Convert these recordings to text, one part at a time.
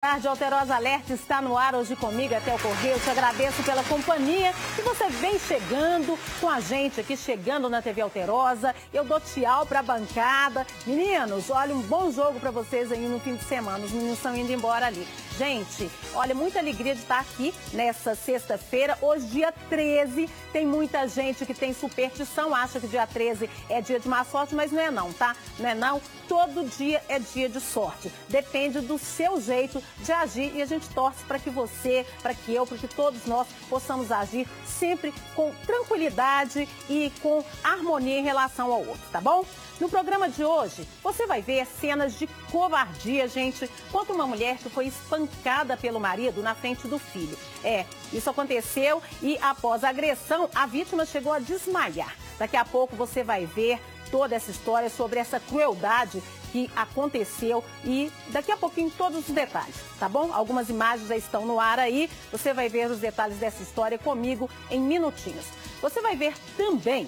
Tarde, Alterosa Alerta está no ar hoje comigo até o Correio. Eu te agradeço pela companhia que você vem chegando com a gente aqui, chegando na TV Alterosa. Eu dou tchau para a bancada. Meninos, olha, um bom jogo para vocês aí no fim de semana. Os meninos estão indo embora ali. Gente, olha, muita alegria de estar aqui nessa sexta-feira. Hoje, dia 13, tem muita gente que tem superstição, acha que dia 13 é dia de má sorte, mas não é não, tá? Não é não. Todo dia é dia de sorte. Depende do seu jeito de agir e a gente torce para que você, para que eu, para que todos nós possamos agir sempre com tranquilidade e com harmonia em relação ao outro, tá bom? No programa de hoje, você vai ver cenas de covardia, gente, contra uma mulher que foi espancada pelo marido na frente do filho. Isso aconteceu e após a agressão, a vítima chegou a desmaiar. Daqui a pouco você vai ver toda essa história sobre essa crueldade que aconteceu e daqui a pouquinho todos os detalhes, tá bom? Algumas imagens já estão no ar aí, você vai ver os detalhes dessa história comigo em minutinhos. Você vai ver também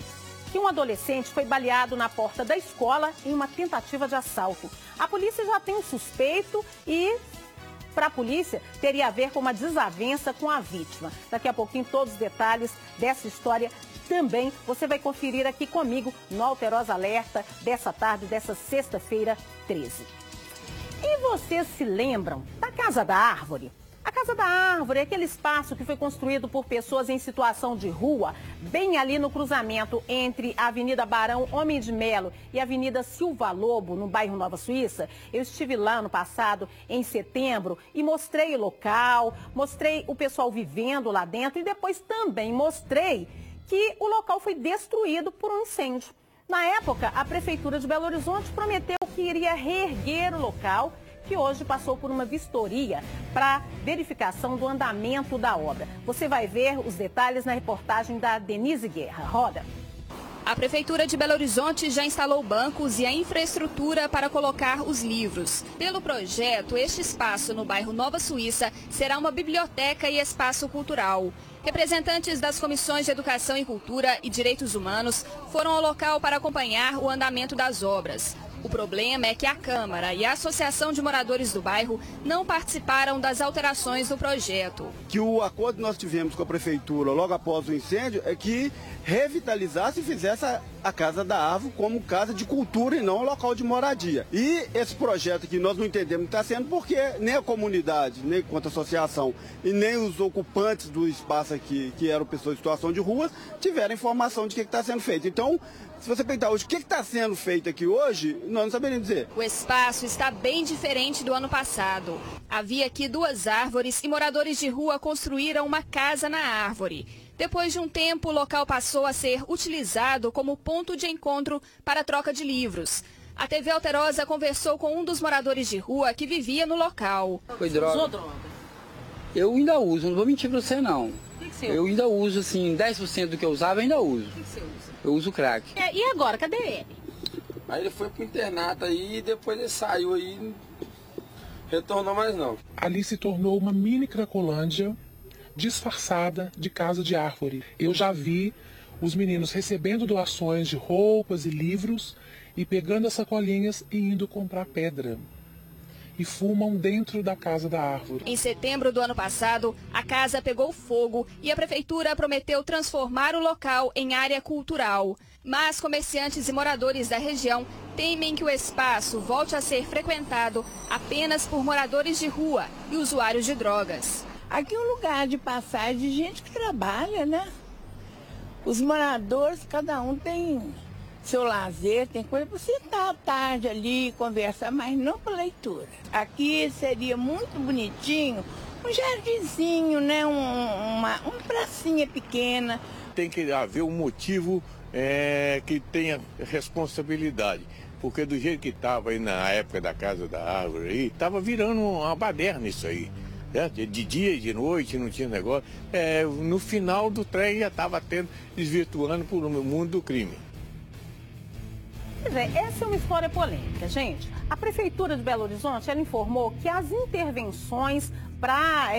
que um adolescente foi baleado na porta da escola em uma tentativa de assalto. A polícia já tem um suspeito e, para a polícia, teria a ver com uma desavença com a vítima. Daqui a pouquinho todos os detalhes dessa história também você vai conferir aqui comigo no Alterosa Alerta dessa tarde, dessa sexta-feira 13. E vocês se lembram da Casa da Árvore? A Casa da Árvore é aquele espaço que foi construído por pessoas em situação de rua, bem ali no cruzamento entre a Avenida Barão Homem de Melo e a Avenida Silva Lobo, no bairro Nova Suíça. Eu estive lá no passado, em setembro, e mostrei o local, mostrei o pessoal vivendo lá dentro e depois também mostrei que o local foi destruído por um incêndio. Na época, a Prefeitura de Belo Horizonte prometeu que iria reerguer o local, que hoje passou por uma vistoria para verificação do andamento da obra. Você vai ver os detalhes na reportagem da Denise Guerra. Roda. A Prefeitura de Belo Horizonte já instalou bancos e a infraestrutura para colocar os livros. Pelo projeto, este espaço no bairro Nova Suíça será uma biblioteca e espaço cultural. Representantes das comissões de Educação e Cultura e Direitos Humanos foram ao local para acompanhar o andamento das obras. O problema é que a Câmara e a Associação de Moradores do Bairro não participaram das alterações do projeto. Que o acordo que nós tivemos com a Prefeitura logo após o incêndio é que revitalizasse e fizesse a Casa da Árvore como casa de cultura e não local de moradia. E esse projeto que nós não entendemos que está sendo porque nem a comunidade, nem enquanto associação e nem os ocupantes do espaço aqui, que eram pessoas em situação de rua, tiveram informação de que está sendo feito. Então, se você perguntar hoje o que está sendo feito aqui hoje, nós não saberíamos dizer. O espaço está bem diferente do ano passado. Havia aqui 2 árvores e moradores de rua construíram uma casa na árvore. Depois de um tempo, o local passou a ser utilizado como ponto de encontro para troca de livros. A TV Alterosa conversou com um dos moradores de rua que vivia no local. Foi droga. Usou droga? Eu ainda uso, não vou mentir pra você não. O que você Eu ainda uso, assim, 10% do que eu usava eu ainda uso. O que você usa? Eu uso crack. E agora, cadê ele? Aí ele foi pro internato aí e depois ele saiu aí, não retornou mais não. Ali se tornou uma mini Cracolândia disfarçada de casa de árvore. Eu já vi os meninos recebendo doações de roupas e livros e pegando as sacolinhas e indo comprar pedra. E fumam dentro da Casa da Árvore. Em setembro do ano passado, a casa pegou fogo e a prefeitura prometeu transformar o local em área cultural. Mas comerciantes e moradores da região temem que o espaço volte a ser frequentado apenas por moradores de rua e usuários de drogas. Aqui é um lugar de passagem de gente que trabalha, né? Os moradores, cada um tem seu lazer, tem coisa para sentar à tarde ali, conversar, mas não para leitura. Aqui seria muito bonitinho, um jardinzinho, né? Uma pracinha pequena. Tem que haver um motivo que tenha responsabilidade. Porque do jeito que estava aí na época da Casa da Árvore, aí, estava virando uma baderna isso aí. De dia e de noite, não tinha negócio. No final do trem já estava desvirtuando para o mundo do crime. Pois é, essa é uma história polêmica, gente. A Prefeitura de Belo Horizonte, ela informou que as intervenções para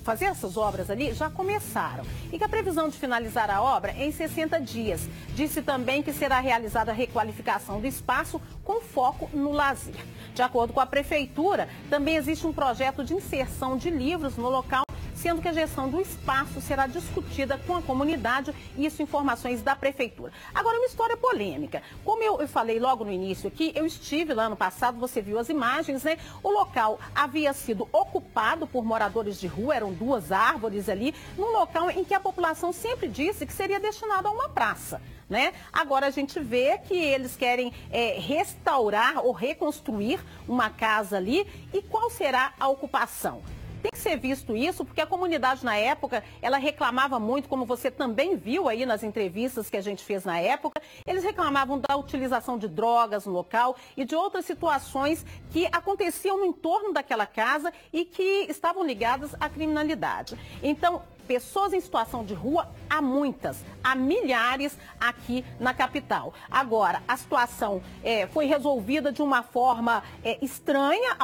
fazer essas obras ali já começaram e que a previsão de finalizar a obra é em 60 dias. Disse também que será realizada a requalificação do espaço com foco no lazer. De acordo com a Prefeitura, também existe um projeto de inserção de livros no local, sendo que a gestão do espaço será discutida com a comunidade, isso informações da Prefeitura. Agora, uma história polêmica. Como eu falei logo no início aqui, eu estive lá ano passado, você viu as imagens, né? O local havia sido ocupado por moradores de rua, eram 2 árvores ali, num local em que a população sempre disse que seria destinado a uma praça. Né? Agora a gente vê que eles querem restaurar ou reconstruir uma casa ali. E qual será a ocupação? Tem que ser visto isso, porque a comunidade na época, ela reclamava muito, como você também viu aí nas entrevistas que a gente fez na época, eles reclamavam da utilização de drogas no local e de outras situações que aconteciam no entorno daquela casa e que estavam ligadas à criminalidade. Então, pessoas em situação de rua, há muitas, há milhares aqui na capital. Agora, a situação foi resolvida de uma forma estranha,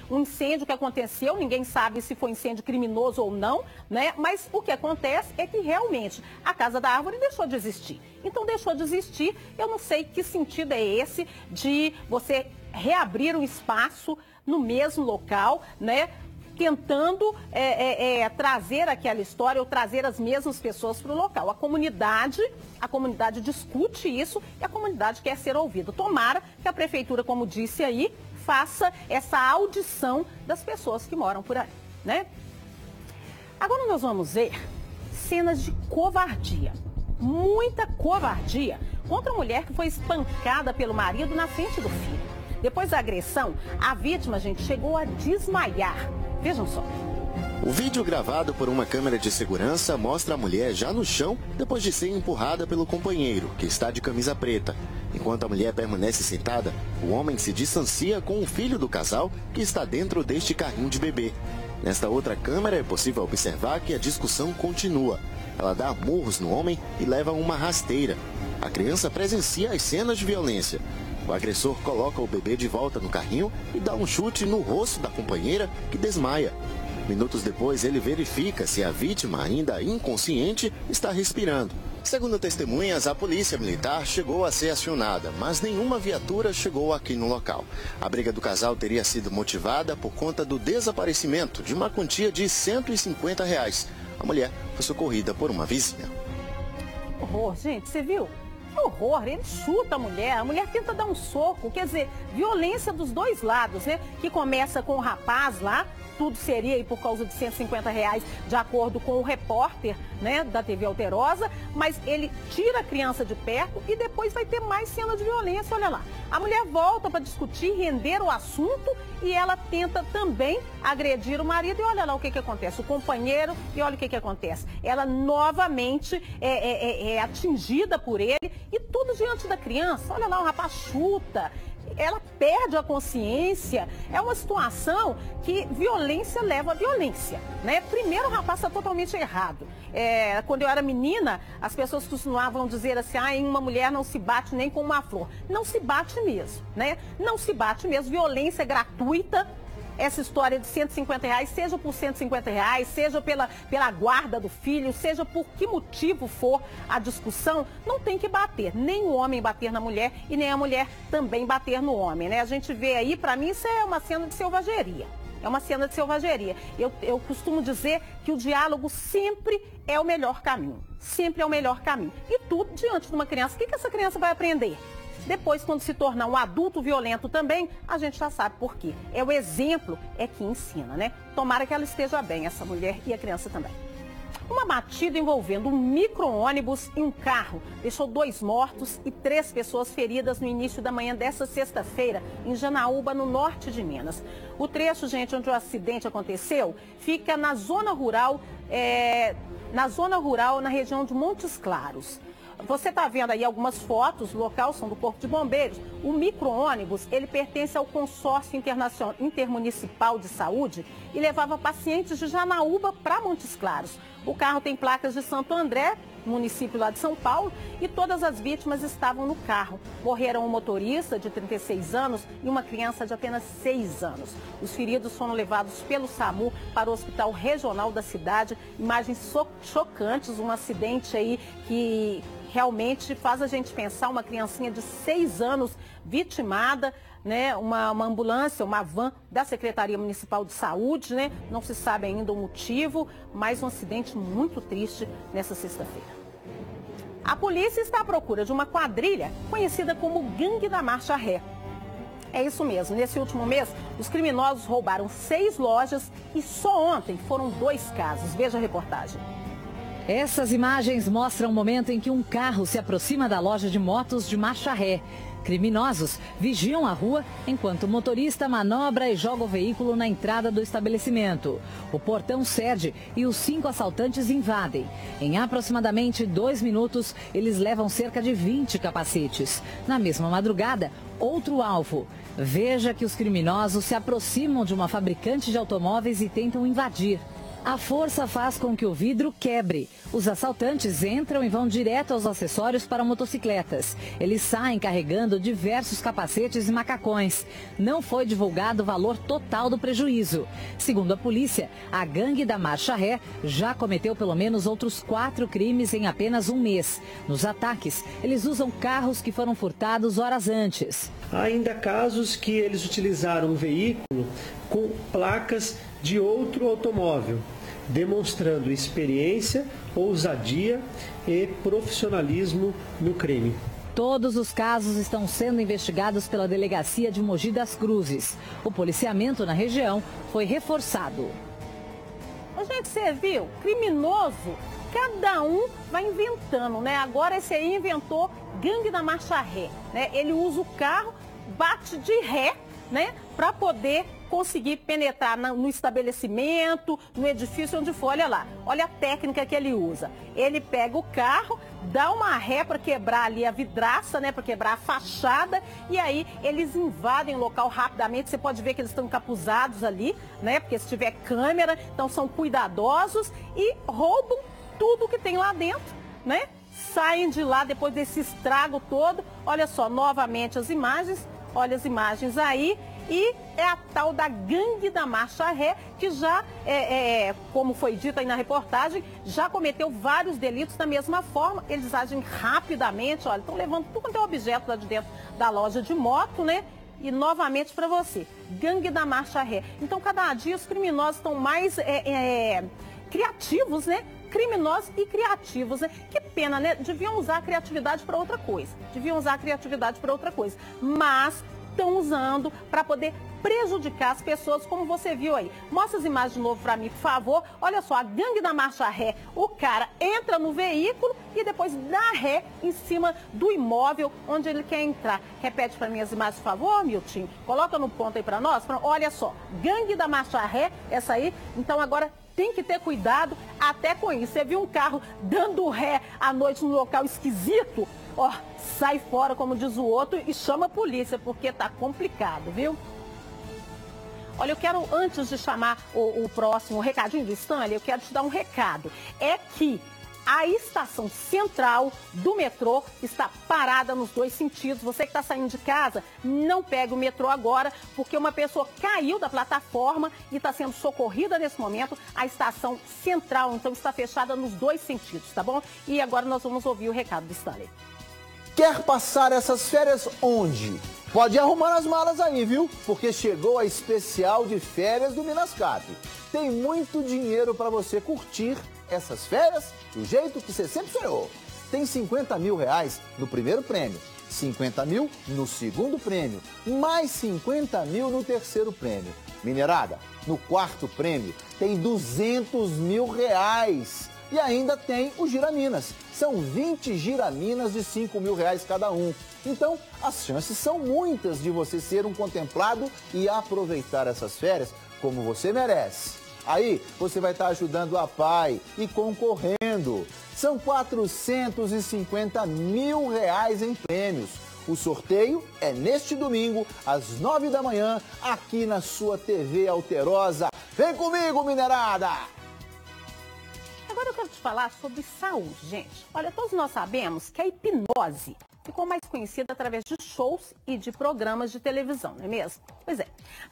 um incêndio que aconteceu, ninguém sabe se foi incêndio criminoso ou não, né? Mas o que acontece é que realmente a Casa da Árvore deixou de existir. Então, deixou de existir, eu não sei que sentido é esse de você reabrir um espaço no mesmo local, né? Tentando trazer aquela história ou trazer as mesmas pessoas para o local. A comunidade discute isso e a comunidade quer ser ouvida. Tomara que a Prefeitura, como disse aí, faça essa audição das pessoas que moram por aí, né? Agora nós vamos ver cenas de covardia, muita covardia, contra a mulher que foi espancada pelo marido na frente do filho. Depois da agressão, a vítima, gente, chegou a desmaiar. Vejam só. O vídeo gravado por uma câmera de segurança mostra a mulher já no chão depois de ser empurrada pelo companheiro, que está de camisa preta. Enquanto a mulher permanece sentada, o homem se distancia com o filho do casal, que está dentro deste carrinho de bebê. Nesta outra câmera é possível observar que a discussão continua. Ela dá murros no homem e leva uma rasteira. A criança presencia as cenas de violência. O agressor coloca o bebê de volta no carrinho e dá um chute no rosto da companheira, que desmaia. Minutos depois, ele verifica se a vítima, ainda inconsciente, está respirando. Segundo testemunhas, a polícia militar chegou a ser acionada, mas nenhuma viatura chegou aqui no local. A briga do casal teria sido motivada por conta do desaparecimento de uma quantia de R$150. A mulher foi socorrida por uma vizinha. Horror, gente, você viu? Que horror, ele chuta a mulher tenta dar um soco, quer dizer, violência dos dois lados, né? Que começa com o rapaz lá, tudo seria aí por causa de R$150, de acordo com o repórter, né, da TV Alterosa, mas ele tira a criança de perto e depois vai ter mais cena de violência, olha lá. A mulher volta para discutir, render o assunto e ela tenta também agredir o marido e olha lá o que acontece, o companheiro, e olha o que acontece. Ela novamente é atingida por ele e tudo diante da criança, olha lá, o rapaz chuta. Ela perde a consciência, é uma situação que violência leva a violência, né? Primeiro, o rapaz está totalmente errado. Quando eu era menina, as pessoas costumavam dizer assim, em uma mulher não se bate nem com uma flor. Não se bate mesmo, né? Não se bate mesmo, violência gratuita. Essa história de R$150, seja por R$150, seja pela guarda do filho, seja por que motivo for a discussão, não tem que bater. Nem o homem bater na mulher e nem a mulher também bater no homem, né? A gente vê aí, para mim, isso é uma cena de selvageria. É uma cena de selvageria. Eu costumo dizer que o diálogo sempre é o melhor caminho. Sempre é o melhor caminho. E tudo diante de uma criança. O que essa criança vai aprender? Depois, quando se tornar um adulto violento também, a gente já sabe por quê. O exemplo que ensina, né? Tomara que ela esteja bem, essa mulher e a criança também. Uma batida envolvendo um micro-ônibus e um carro deixou 2 mortos e 3 pessoas feridas no início da manhã desta sexta-feira, em Janaúba, no norte de Minas. O trecho, gente, onde o acidente aconteceu, fica na zona rural, na região de Montes Claros. Você está vendo aí algumas fotos, o local são do Corpo de Bombeiros. O micro-ônibus, ele pertence ao Consórcio Intermunicipal de Saúde e levava pacientes de Janaúba para Montes Claros. O carro tem placas de Santo André, município lá de São Paulo, e todas as vítimas estavam no carro. Morreram um motorista de 36 anos e uma criança de apenas 6 anos. Os feridos foram levados pelo SAMU para o hospital regional da cidade. Imagens chocantes, um acidente aí que realmente faz a gente pensar, uma criancinha de 6 anos vitimada, né? Uma ambulância, uma van da Secretaria Municipal de Saúde, né? Não se sabe ainda o motivo, mas um acidente muito triste nessa sexta-feira. A polícia está à procura de uma quadrilha conhecida como Gangue da Marcha Ré. É isso mesmo, nesse último mês, os criminosos roubaram 6 lojas e só ontem foram 2 casos. Veja a reportagem. Essas imagens mostram o momento em que um carro se aproxima da loja de motos de marcha ré. Criminosos vigiam a rua enquanto o motorista manobra e joga o veículo na entrada do estabelecimento. O portão cede e os 5 assaltantes invadem. Em aproximadamente 2 minutos, eles levam cerca de 20 capacetes. Na mesma madrugada, outro alvo. Veja que os criminosos se aproximam de uma fabricante de automóveis e tentam invadir. A força faz com que o vidro quebre. Os assaltantes entram e vão direto aos acessórios para motocicletas. Eles saem carregando diversos capacetes e macacões. Não foi divulgado o valor total do prejuízo. Segundo a polícia, a gangue da Marcha Ré já cometeu pelo menos outros 4 crimes em apenas um mês. Nos ataques, eles usam carros que foram furtados horas antes. Há ainda casos que eles utilizaram um veículo com placas de outro automóvel, demonstrando experiência, ousadia e profissionalismo no crime. Todos os casos estão sendo investigados pela Delegacia de Mogi das Cruzes. O policiamento na região foi reforçado. Gente, você viu? Criminoso, cada um vai inventando, né? Agora esse aí inventou Gangue da Marcha Ré, né? Ele usa o carro, bate de ré, né? Para poder conseguir penetrar no estabelecimento, no edifício onde for. Olha lá, olha a técnica que ele usa. Ele pega o carro, dá uma ré para quebrar ali a vidraça, né, para quebrar a fachada, e aí eles invadem o local rapidamente. Você pode ver que eles estão encapuzados ali, né, porque se tiver câmera, então são cuidadosos e roubam tudo que tem lá dentro, né? Saem de lá depois desse estrago todo. Olha só, novamente as imagens, olha as imagens aí. E é a tal da Gangue da Marcha Ré, que já, como foi dito aí na reportagem, já cometeu vários delitos da mesma forma. Eles agem rapidamente, olha, estão levando tudo quanto é objeto lá de dentro da loja de moto, né? E novamente para você, Gangue da Marcha Ré. Então, cada dia os criminosos estão mais criativos, né? Criminosos e criativos, né? Que pena, né? Deviam usar a criatividade para outra coisa. Mas estão usando para poder prejudicar as pessoas, como você viu aí. Mostra as imagens de novo para mim, por favor. Olha só, a Gangue da Marcha Ré. O cara entra no veículo e depois dá ré em cima do imóvel onde ele quer entrar. Repete para mim as imagens, por favor, Milton. Coloca no ponto aí para nós. Olha só, Gangue da Marcha Ré, essa aí. Então agora tem que ter cuidado até com isso. Você viu um carro dando ré à noite num local esquisito? Ó, sai fora, como diz o outro, e chama a polícia, porque tá complicado, viu? Olha, eu quero, antes de chamar o próximo recadinho do Stanley, eu quero te dar um recado. É que a estação central do metrô está parada nos 2 sentidos. Você que está saindo de casa, não pegue o metrô agora, porque uma pessoa caiu da plataforma e está sendo socorrida nesse momento. A estação central, então, está fechada nos 2 sentidos, tá bom? E agora nós vamos ouvir o recado do Stanley. Quer passar essas férias onde? Pode ir arrumando as malas aí, viu? Porque chegou a especial de férias do Minascap. Tem muito dinheiro para você curtir essas férias do jeito que você sempre sonhou. Tem 50 mil reais no primeiro prêmio, 50 mil no segundo prêmio, mais 50 mil no terceiro prêmio. Minerada, no quarto prêmio tem 200 mil reais. E ainda tem o Giraminas. São 20 Giraminas de 5 mil reais cada um. Então, as chances são muitas de você ser um contemplado e aproveitar essas férias como você merece. Aí, você vai estar ajudando a PAI e concorrendo. São 450 mil reais em prêmios. O sorteio é neste domingo, às 9 da manhã, aqui na sua TV Alterosa. Vem comigo, minerada! Agora eu quero te falar sobre saúde, gente. Olha, todos nós sabemos que a hipnose ficou mais conhecida através de shows e de programas de televisão, não é mesmo? Pois é.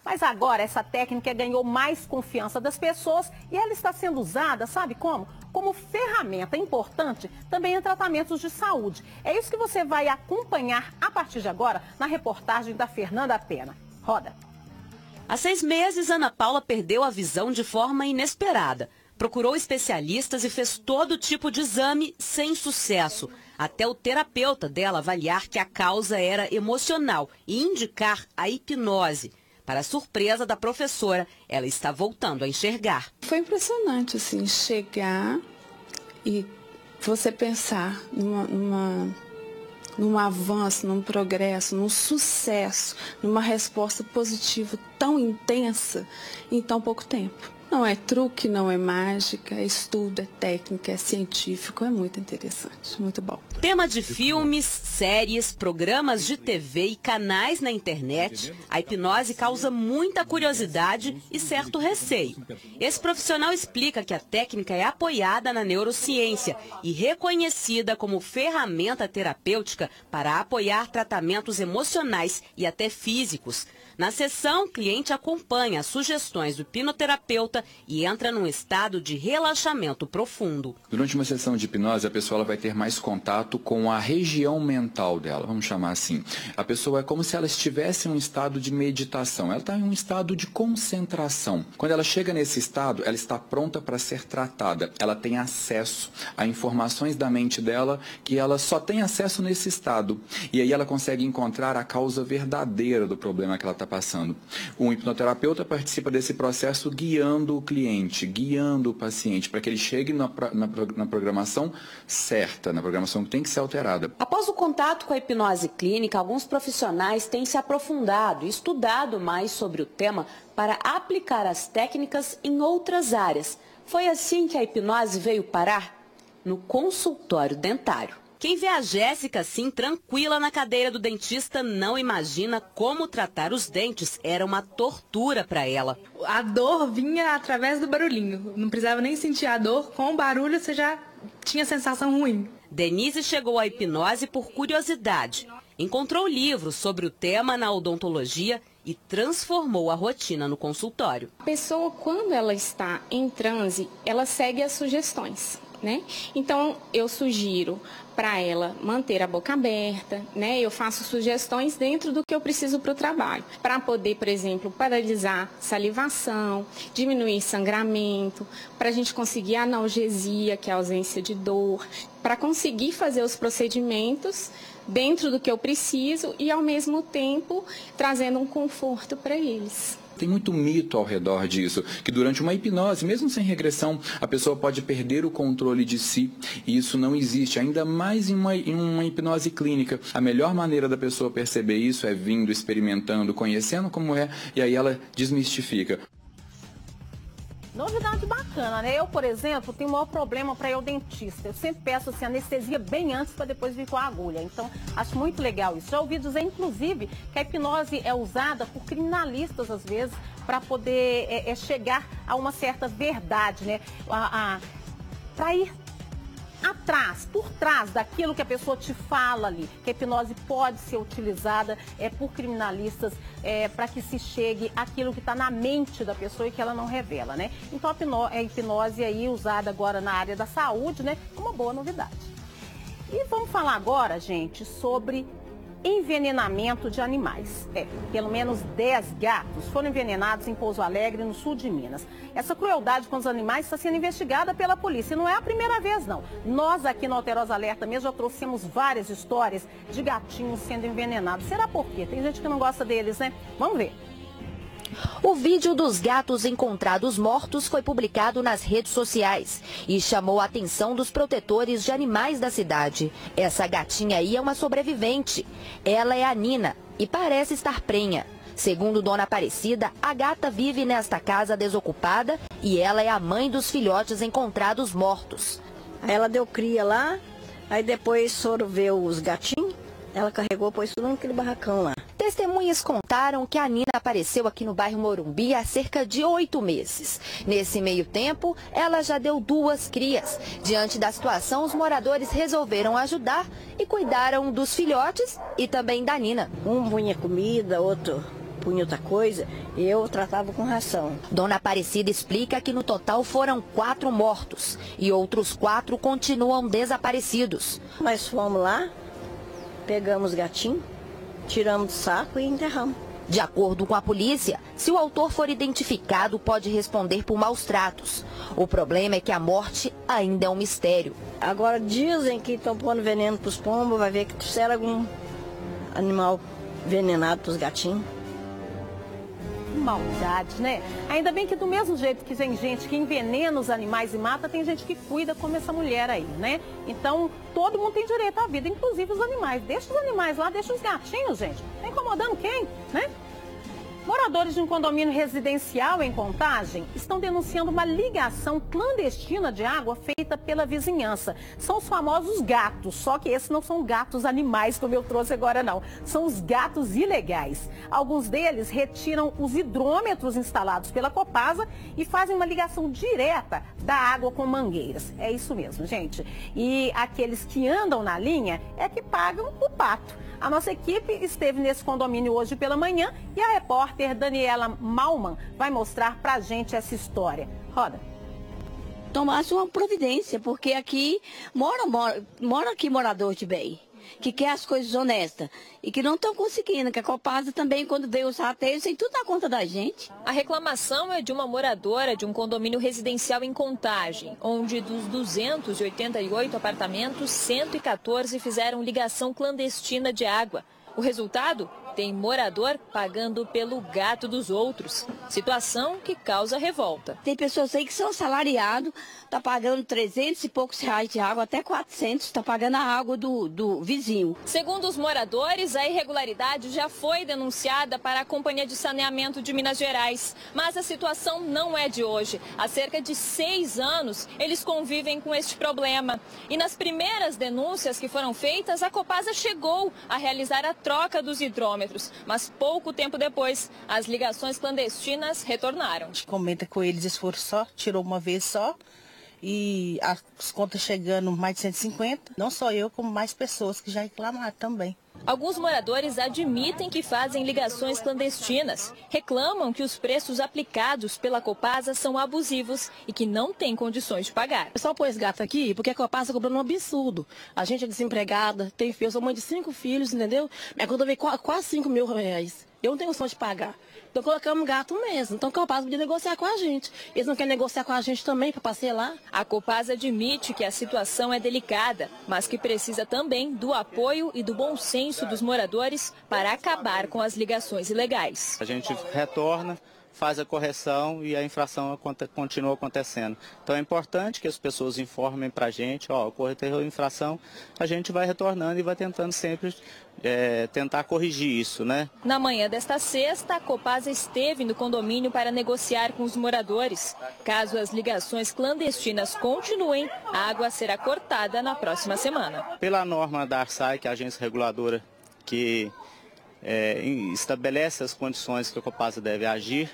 Mas agora essa técnica ganhou mais confiança das pessoas e ela está sendo usada, sabe como? Como ferramenta importante também em tratamentos de saúde. É isso que você vai acompanhar a partir de agora na reportagem da Fernanda Pena. Roda. Há 6 meses, Ana Paula perdeu a visão de forma inesperada. Procurou especialistas e fez todo tipo de exame sem sucesso. Até o terapeuta dela avaliar que a causa era emocional e indicar a hipnose. Para a surpresa da professora, ela está voltando a enxergar. Foi impressionante, assim, chegar e você pensar num avanço, num progresso, num sucesso, numa resposta positiva tão intensa em tão pouco tempo. Não é truque, não é mágica, é estudo, é técnica, é científico, é muito interessante, muito bom. Tema de filmes, séries, programas de TV e canais na internet, a hipnose causa muita curiosidade e certo receio. Esse profissional explica que a técnica é apoiada na neurociência e reconhecida como ferramenta terapêutica para apoiar tratamentos emocionais e até físicos. Na sessão, o cliente acompanha as sugestões do hipnoterapeuta e entra num estado de relaxamento profundo. Durante uma sessão de hipnose, a pessoa vai ter mais contato com a região mental dela, vamos chamar assim. A pessoa é como se ela estivesse em um estado de meditação, ela está em um estado de concentração. Quando ela chega nesse estado, ela está pronta para ser tratada. Ela tem acesso a informações da mente dela que ela só tem acesso nesse estado. E aí ela consegue encontrar a causa verdadeira do problema que ela está passando. Um hipnoterapeuta participa desse processo guiando o cliente, guiando o paciente, para que ele chegue na programação certa, na programação que tem que ser alterada. Após o contato com a hipnose clínica, alguns profissionais têm se aprofundado e estudado mais sobre o tema para aplicar as técnicas em outras áreas. Foi assim que a hipnose veio parar no consultório dentário. Quem vê a Jéssica assim, tranquila na cadeira do dentista, não imagina como tratar os dentes. Era uma tortura para ela. A dor vinha através do barulhinho. Não precisava nem sentir a dor. Com o barulho, você já tinha sensação ruim. Denise chegou à hipnose por curiosidade. Encontrou livros sobre o tema na odontologia e transformou a rotina no consultório. A pessoa, quando ela está em transe, ela segue as sugestões, né? Então, eu sugiro para ela manter a boca aberta, né? Eu faço sugestões dentro do que eu preciso para o trabalho. Para poder, por exemplo, paralisar salivação, diminuir sangramento, para a gente conseguir analgesia, que é a ausência de dor, para conseguir fazer os procedimentos dentro do que eu preciso e, ao mesmo tempo, trazendo um conforto para eles. Tem muito mito ao redor disso, que durante uma hipnose, mesmo sem regressão, a pessoa pode perder o controle de si, e isso não existe, ainda mais em uma hipnose clínica. A melhor maneira da pessoa perceber isso é vindo, experimentando, conhecendo como é, e aí ela desmistifica. Novidade bacana, né? Eu, por exemplo, tenho o maior problema para ir ao dentista. Eu sempre peço assim, anestesia bem antes para depois vir com a agulha. Então, acho muito legal isso. Já ouvi dizer, inclusive, que a hipnose é usada por criminalistas, às vezes, para poder chegar a uma certa verdade, né? Para ir por trás daquilo que a pessoa te fala ali, que a hipnose pode ser utilizada por criminalistas para que se chegue àquilo que está na mente da pessoa e que ela não revela, né? Então a hipnose aí usada agora na área da saúde, né? É uma boa novidade. E vamos falar agora, gente, sobre envenenamento de animais. Pelo menos 10 gatos foram envenenados em Pouso Alegre, no sul de Minas. Essa crueldade com os animais está sendo investigada pela polícia. E não é a primeira vez, não. Nós aqui no Alterosa Alerta mesmo já trouxemos várias histórias de gatinhos sendo envenenados. Será por quê? Tem gente que não gosta deles, né? Vamos ver. O vídeo dos gatos encontrados mortos foi publicado nas redes sociais e chamou a atenção dos protetores de animais da cidade. Essa gatinha aí é uma sobrevivente. Ela é a Nina e parece estar prenha. Segundo Dona Aparecida, a gata vive nesta casa desocupada e ela é a mãe dos filhotes encontrados mortos. Ela deu cria lá, aí depois foram ver os gatinhos, Ela carregou, pôs tudo naquele barracão lá. Testemunhas contaram que a Nina apareceu aqui no bairro Morumbi há cerca de 8 meses. Nesse meio tempo, ela já deu 2 crias. Diante da situação, os moradores resolveram ajudar e cuidaram dos filhotes e também da Nina. Um punha comida, outro punha outra coisa, e eu tratava com ração. Dona Aparecida explica que no total foram 4 mortos e outros 4 continuam desaparecidos. Nós fomos lá, pegamos gatinho, tiramos do saco e enterramos. De acordo com a polícia, se o autor for identificado, pode responder por maus tratos. O problema é que a morte ainda é um mistério. Agora dizem que estão pondo veneno para os pombos, vai ver que trouxeram algum animal envenenado para os gatinhos. Maldade, né? Ainda bem que do mesmo jeito que tem gente que envenena os animais e mata, tem gente que cuida como essa mulher aí, né? Então, todo mundo tem direito à vida, inclusive os animais. Deixa os animais lá, deixa os gatinhos, gente. Tá incomodando quem, né? Moradores de um condomínio residencial em Contagem estão denunciando uma ligação clandestina de água feita pela vizinhança. São os famosos gatos, só que esses não são gatos animais, como eu trouxe agora não. São os gatos ilegais. Alguns deles retiram os hidrômetros instalados pela Copasa e fazem uma ligação direta da água com mangueiras. É isso mesmo, gente. E aqueles que andam na linha é que pagam o pato. A nossa equipe esteve nesse condomínio hoje pela manhã e a repórter Daniela Malman vai mostrar pra gente essa história. Roda. Tomasse uma providência, porque aqui mora aqui morador de bem, que quer as coisas honestas e que não estão conseguindo, que a Copasa também, quando veio os rateiros, tem tudo na conta da gente. A reclamação é de uma moradora de um condomínio residencial em Contagem, onde dos 288 apartamentos, 114 fizeram ligação clandestina de água. O resultado? Tem morador pagando pelo gato dos outros. Situação que causa revolta. Tem pessoas aí que são assalariados, tá pagando 300 e poucos reais de água, até 400, tá pagando a água do vizinho. Segundo os moradores, a irregularidade já foi denunciada para a Companhia de Saneamento de Minas Gerais. Mas a situação não é de hoje. Há cerca de 6 anos, eles convivem com este problema. E nas primeiras denúncias que foram feitas, a Copasa chegou a realizar a troca dos hidrômetros. Mas pouco tempo depois, as ligações clandestinas retornaram. A gente comenta com eles, eles foram só, tirou uma vez só, e as contas chegando mais de 150. Não só eu, como mais pessoas que já reclamaram também. Alguns moradores admitem que fazem ligações clandestinas. Reclamam que os preços aplicados pela Copasa são abusivos e que não têm condições de pagar. Eu só pôs gato aqui porque a Copasa cobrando um absurdo. A gente é desempregada, tem filho, eu sou mãe de 5 filhos, entendeu? Minha conta veio quase 5 mil reais. Eu não tenho condição de pagar. Então colocamos gato mesmo. Então a Copasa podia negociar com a gente. Eles não querem negociar com a gente também para parcelar. A Copasa admite que a situação é delicada, mas que precisa também do apoio e do bom senso dos moradores para acabar com as ligações ilegais. A gente retorna, faz a correção e a infração continua acontecendo. Então é importante que as pessoas informem para a gente, ocorreu infração, a gente vai retornando e vai tentando sempre tentar corrigir isso, né? Na manhã desta sexta, a Copasa esteve no condomínio para negociar com os moradores. Caso as ligações clandestinas continuem, a água será cortada na próxima semana. Pela norma da ARSAI, que é a agência reguladora que estabelece as condições que a Copasa deve agir,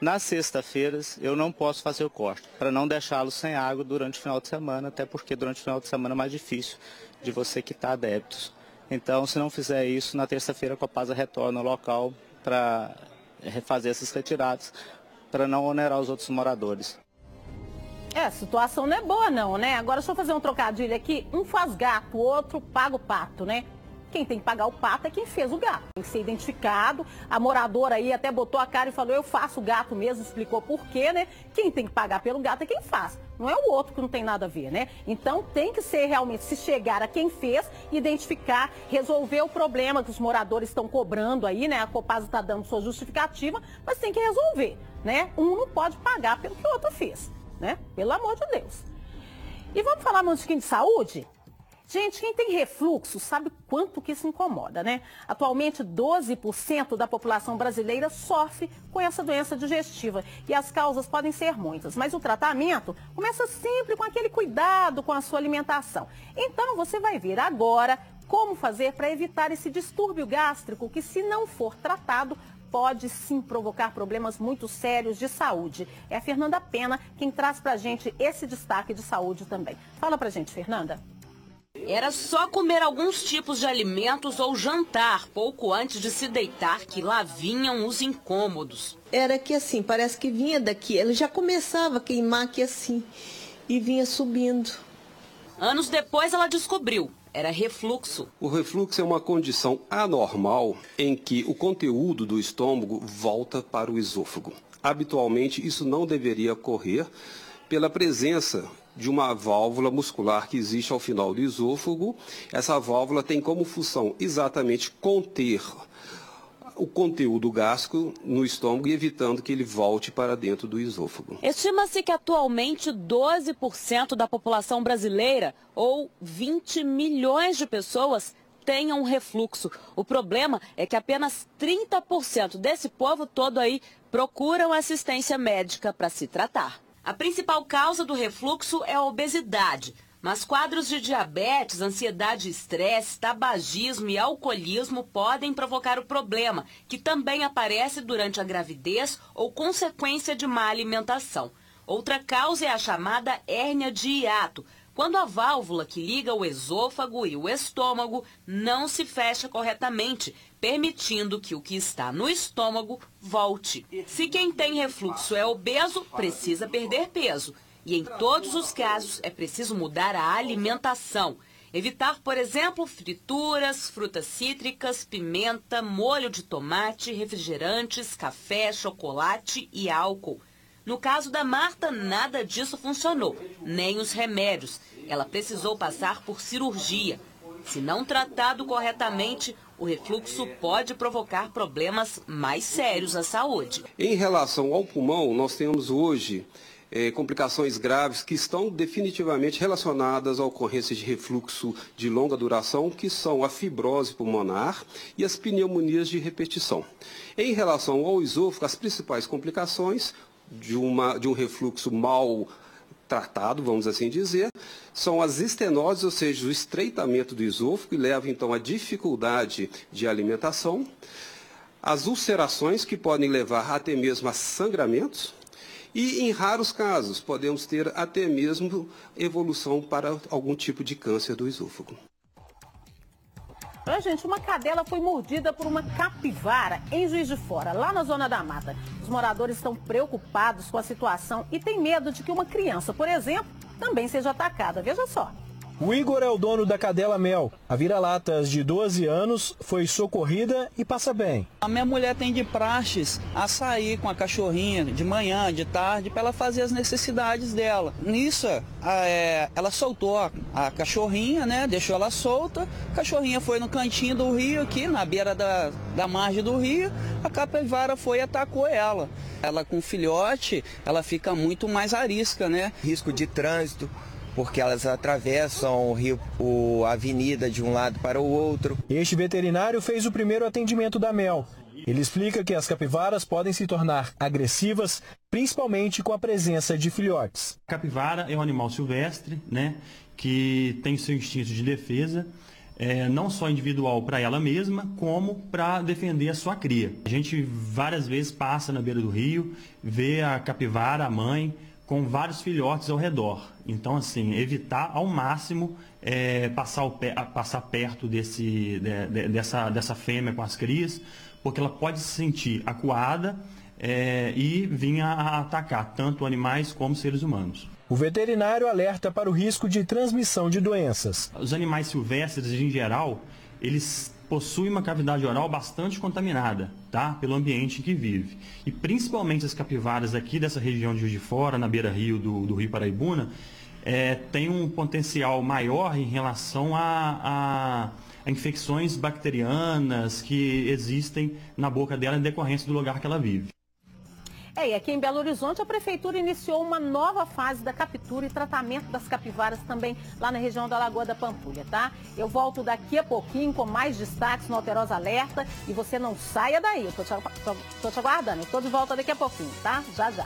nas sextas-feiras eu não posso fazer o corte, para não deixá-los sem água durante o final de semana, até porque durante o final de semana é mais difícil de você quitar débitos. Então, se não fizer isso, na terça-feira a Copasa retorna ao local para refazer essas retiradas, para não onerar os outros moradores. A situação não é boa não, né? Agora deixa eu fazer um trocadilho aqui. Um faz gato, o outro paga o pato, né? Quem tem que pagar o pato é quem fez o gato. Tem que ser identificado. A moradora aí até botou a cara e falou, eu faço o gato mesmo, explicou por quê, né? Quem tem que pagar pelo gato é quem faz. Não é o outro que não tem nada a ver, né? Então tem que ser realmente, se chegar a quem fez, identificar, resolver o problema que os moradores estão cobrando aí, né? A Copasa está dando sua justificativa, mas tem que resolver, né? Um não pode pagar pelo que o outro fez, né? Pelo amor de Deus. E vamos falar um pouquinho de saúde? Gente, quem tem refluxo sabe quanto que isso incomoda, né? Atualmente, 12% da população brasileira sofre com essa doença digestiva. E as causas podem ser muitas, mas o tratamento começa sempre com aquele cuidado com a sua alimentação. Então, você vai ver agora como fazer para evitar esse distúrbio gástrico que, se não for tratado, pode sim provocar problemas muito sérios de saúde. É a Fernanda Pena quem traz pra gente esse destaque de saúde também. Fala pra gente, Fernanda. Era só comer alguns tipos de alimentos ou jantar pouco antes de se deitar que lá vinham os incômodos. Era que assim, parece que vinha daqui, ele já começava a queimar aqui assim e vinha subindo. Anos depois ela descobriu, era refluxo. O refluxo é uma condição anormal em que o conteúdo do estômago volta para o esôfago. Habitualmente isso não deveria ocorrer pela presença de uma válvula muscular que existe ao final do esôfago. Essa válvula tem como função exatamente conter o conteúdo gástrico no estômago e evitando que ele volte para dentro do esôfago. Estima-se que atualmente 12% da população brasileira, ou 20 milhões de pessoas, tenham refluxo. O problema é que apenas 30% desse povo todo aí procuram assistência médica para se tratar. A principal causa do refluxo é a obesidade, mas quadros de diabetes, ansiedade, estresse, tabagismo e alcoolismo podem provocar o problema, que também aparece durante a gravidez ou consequência de má alimentação. Outra causa é a chamada hérnia de hiato, quando a válvula que liga o esôfago e o estômago não se fecha corretamente, permitindo que o que está no estômago volte. Se quem tem refluxo é obeso, precisa perder peso. E em todos os casos é preciso mudar a alimentação. Evitar, por exemplo, frituras, frutas cítricas, pimenta, molho de tomate, refrigerantes, café, chocolate e álcool. No caso da Marta, nada disso funcionou, nem os remédios. Ela precisou passar por cirurgia. Se não tratado corretamente, o refluxo pode provocar problemas mais sérios à saúde. Em relação ao pulmão, nós temos hoje complicações graves que estão definitivamente relacionadas à ocorrência de refluxo de longa duração, que são a fibrose pulmonar e as pneumonias de repetição. Em relação ao esôfago, as principais complicações de um refluxo mal tratado, vamos assim dizer, são as estenoses, ou seja, o estreitamento do esôfago, e leva então à dificuldade de alimentação, as ulcerações, que podem levar até mesmo a sangramentos, e em raros casos podemos ter até mesmo evolução para algum tipo de câncer do esôfago. Olha, gente, uma cadela foi mordida por uma capivara em Juiz de Fora, lá na Zona da Mata. Os moradores estão preocupados com a situação e têm medo de que uma criança, por exemplo, também seja atacada. Veja só. O Igor é o dono da cadela Mel. A vira-latas de 12 anos foi socorrida e passa bem. A minha mulher tem de praxes a sair com a cachorrinha de manhã, de tarde, para ela fazer as necessidades dela. Nisso, ela soltou a cachorrinha, né? Deixou ela solta. A cachorrinha foi no cantinho do rio aqui, na beira da margem do rio. A capivara foi e atacou ela. Ela com filhote, ela fica muito mais arisca, né? Risco de trânsito, porque elas atravessam a avenida de um lado para o outro. Este veterinário fez o primeiro atendimento da Mel. Ele explica que as capivaras podem se tornar agressivas, principalmente com a presença de filhotes. A capivara é um animal silvestre, né, que tem seu instinto de defesa, não só individual para ela mesma, como para defender a sua cria. A gente várias vezes passa na beira do rio, vê a capivara, a mãe, com vários filhotes ao redor. Então, assim, evitar ao máximo passar perto dessa fêmea com as crias, porque ela pode se sentir acuada e vir a atacar tanto animais como seres humanos. O veterinário alerta para o risco de transmissão de doenças. Os animais silvestres, em geral, eles possuem uma cavidade oral bastante contaminada, tá? Pelo ambiente em que vive. E principalmente as capivaras aqui dessa região de Juiz de Fora, na beira-rio do Rio Paraibuna, tem um potencial maior em relação a infecções bacterianas que existem na boca dela em decorrência do lugar que ela vive. E aqui em Belo Horizonte, a Prefeitura iniciou uma nova fase da captura e tratamento das capivaras também lá na região da Lagoa da Pampulha, tá? Eu volto daqui a pouquinho com mais destaques no Alterosa Alerta e você não saia daí, eu tô te aguardando, eu tô de volta daqui a pouquinho, tá? Já, já.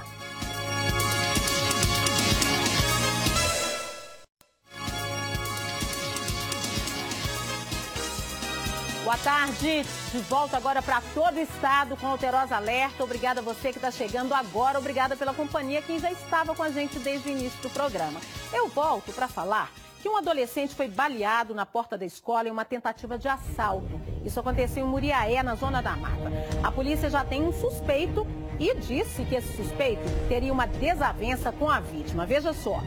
Boa tarde, de volta agora para todo o estado com Alterosa Alerta. Obrigada a você que está chegando agora, obrigada pela companhia, quem já estava com a gente desde o início do programa. Eu volto para falar que um adolescente foi baleado na porta da escola em uma tentativa de assalto. Isso aconteceu em Muriaé, na Zona da Mata. A polícia já tem um suspeito e disse que esse suspeito teria uma desavença com a vítima. Veja só.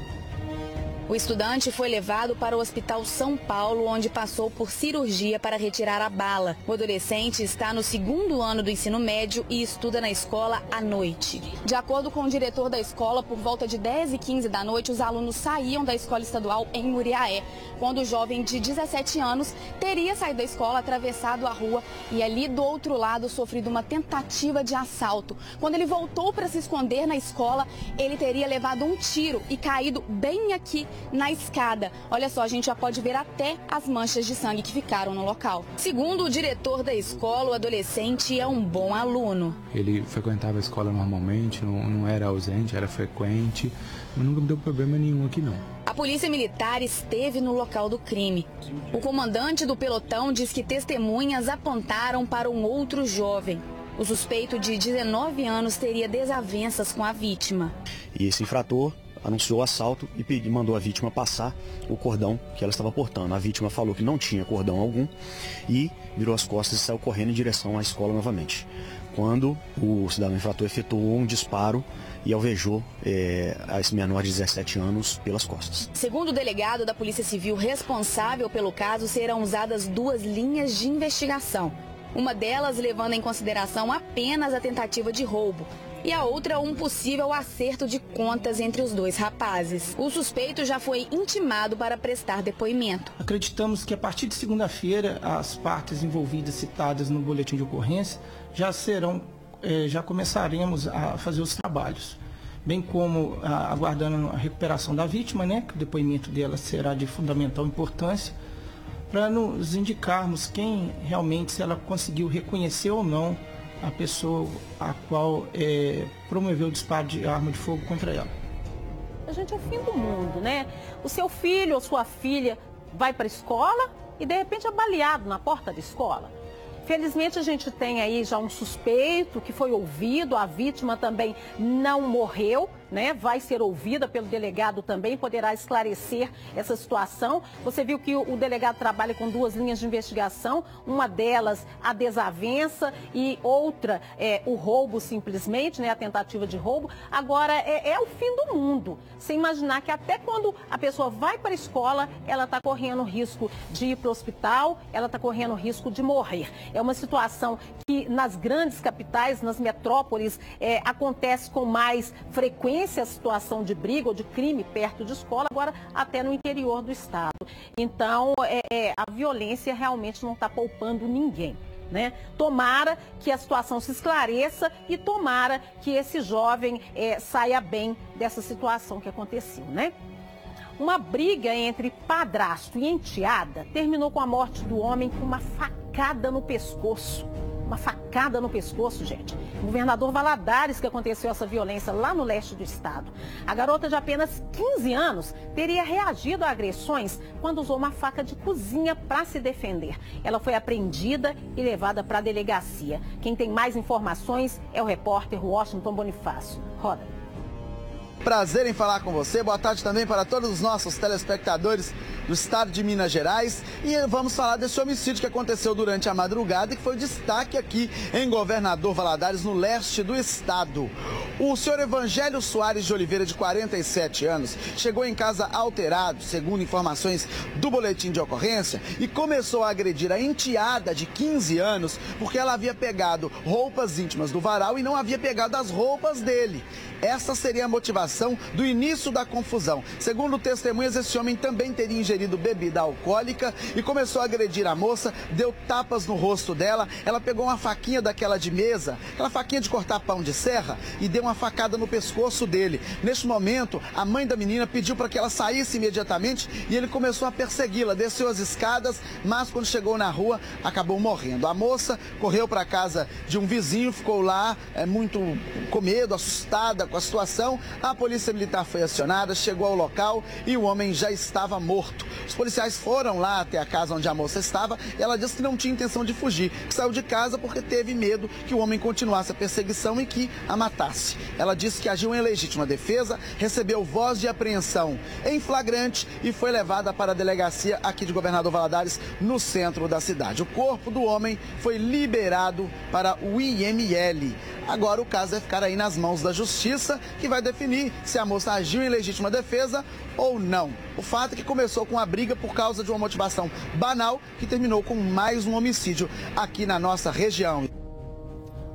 O estudante foi levado para o Hospital São Paulo, onde passou por cirurgia para retirar a bala. O adolescente está no 2º ano do ensino médio e estuda na escola à noite. De acordo com o diretor da escola, por volta de 10h15 da noite, os alunos saíam da escola estadual em Muriaé, quando o jovem de 17 anos teria saído da escola, atravessado a rua e ali do outro lado sofrido uma tentativa de assalto. Quando ele voltou para se esconder na escola, ele teria levado um tiro e caído bem aqui na escada. Olha só, a gente já pode ver até as manchas de sangue que ficaram no local. Segundo o diretor da escola, o adolescente é um bom aluno. Ele frequentava a escola normalmente, não era ausente, era frequente, mas nunca me deu problema nenhum aqui não. A polícia militar esteve no local do crime. O comandante do pelotão diz que testemunhas apontaram para um outro jovem. O suspeito de 19 anos teria desavenças com a vítima. E esse infrator anunciou o assalto e mandou a vítima passar o cordão que ela estava portando. A vítima falou que não tinha cordão algum e virou as costas e saiu correndo em direção à escola novamente. Quando o cidadão infrator efetuou um disparo e alvejou a esse menor de 17 anos pelas costas. Segundo o delegado da Polícia Civil responsável pelo caso, serão usadas 2 linhas de investigação. Uma delas levando em consideração apenas a tentativa de roubo e a outra um possível acerto de contas entre os 2 rapazes. O suspeito já foi intimado para prestar depoimento. Acreditamos que a partir de segunda-feira as partes envolvidas citadas no boletim de ocorrência já começaremos a fazer os trabalhos, bem como aguardando a recuperação da vítima, né, que o depoimento dela será de fundamental importância, para nos indicarmos quem realmente, se ela conseguiu reconhecer ou não a pessoa a qual promoveu o disparo de arma de fogo contra ela. A gente é o fim do mundo, né? O seu filho ou sua filha vai para a escola e de repente é baleado na porta da escola. Felizmente a gente tem aí já um suspeito que foi ouvido, a vítima também não morreu, né? Vai ser ouvida pelo delegado também, poderá esclarecer essa situação. Você viu que o delegado trabalha com 2 linhas de investigação, uma delas a desavença e outra o roubo simplesmente, né? A tentativa de roubo. Agora é o fim do mundo. Você imaginar que até quando a pessoa vai para a escola, ela está correndo risco de ir para o hospital, ela está correndo risco de morrer. É uma situação que nas grandes capitais, nas metrópoles, acontece com mais frequência a situação de briga ou de crime perto de escola, agora até no interior do estado. Então, a violência realmente não está poupando ninguém, né? Tomara que a situação se esclareça e tomara que esse jovem saia bem dessa situação que aconteceu, né? Uma briga entre padrasto e enteada terminou com a morte do homem com uma facada no pescoço. Uma facada no pescoço, gente. O governador Valadares que aconteceu essa violência lá no leste do estado. A garota de apenas 15 anos teria reagido a agressões quando usou uma faca de cozinha para se defender. Ela foi apreendida e levada para a delegacia. Quem tem mais informações é o repórter Washington Bonifácio. Roda. Prazer em falar com você. Boa tarde também para todos os nossos telespectadores do estado de Minas Gerais. E vamos falar desse homicídio que aconteceu durante a madrugada e que foi destaque aqui em Governador Valadares, no leste do estado. O senhor Evangelho Soares de Oliveira, de 47 anos, chegou em casa alterado, segundo informações do boletim de ocorrência, e começou a agredir a enteada de 15 anos porque ela havia pegado roupas íntimas do varal e não havia pegado as roupas dele. Essa seria a motivação do início da confusão. Segundo testemunhas, esse homem também teria ingerido bebida alcoólica e começou a agredir a moça, deu tapas no rosto dela, ela pegou uma faquinha daquela de mesa, aquela faquinha de cortar pão de serra, e deu uma facada no pescoço dele. Neste momento, a mãe da menina pediu para que ela saísse imediatamente e ele começou a persegui-la, desceu as escadas, mas quando chegou na rua, acabou morrendo. A moça correu para a casa de um vizinho, ficou lá muito com medo, assustada com a situação, a polícia militar foi acionada, chegou ao local e o homem já estava morto. Os policiais foram lá até a casa onde a moça estava e ela disse que não tinha intenção de fugir, que saiu de casa porque teve medo que o homem continuasse a perseguição e que a matasse. Ela disse que agiu em legítima defesa, recebeu voz de apreensão em flagrante e foi levada para a delegacia aqui de Governador Valadares, no centro da cidade. O corpo do homem foi liberado para o IML. Agora o caso vai ficar aí nas mãos da justiça, que vai definir se a moça agiu em legítima defesa ou não. O fato é que começou com a briga por causa de uma motivação banal que terminou com mais um homicídio aqui na nossa região.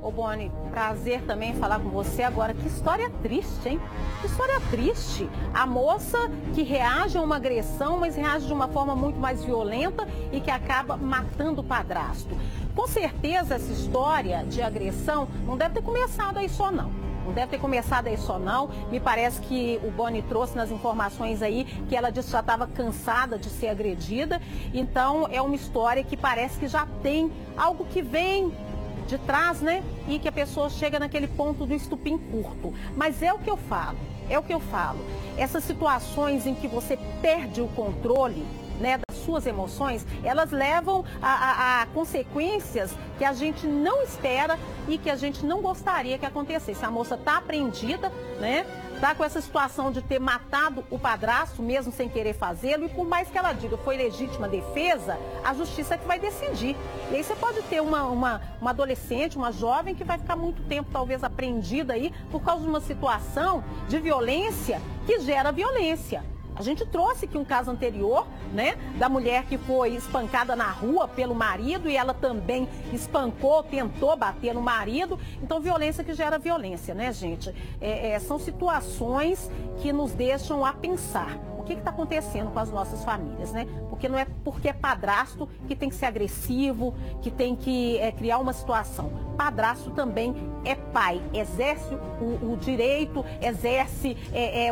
Ô Boni, prazer também falar com você agora. Que história triste, hein? Que história triste. A moça que reage a uma agressão, mas reage de uma forma muito mais violenta e que acaba matando o padrasto. Com certeza essa história de agressão não deve ter começado aí só não. Não deve ter começado aí só não. Me parece que o Boni trouxe nas informações aí que ela disse que já estava cansada de ser agredida. Então é uma história que parece que já tem algo que vem de trás, né? E que a pessoa chega naquele ponto do estupim curto. Mas é o que eu falo, Essas situações em que você perde o controle, né, das suas emoções, elas levam a consequências que a gente não espera e que a gente não gostaria que acontecesse. A moça está apreendida, né? Está com essa situação de ter matado o padrasto, mesmo sem querer fazê-lo, e por mais que ela diga foi legítima defesa, a justiça é que vai decidir. E aí você pode ter uma adolescente, uma jovem que vai ficar muito tempo talvez apreendida aí por causa de uma situação de violência que gera violência. A gente trouxe aqui um caso anterior, né, da mulher que foi espancada na rua pelo marido e ela também espancou, tentou bater no marido. Então, violência que gera violência, né, gente? São situações que nos deixam a pensar. O que está acontecendo com as nossas famílias, né? Porque não é porque é padrasto que tem que ser agressivo, que tem que criar uma situação. Padrasto também é pai, exerce o direito, exerce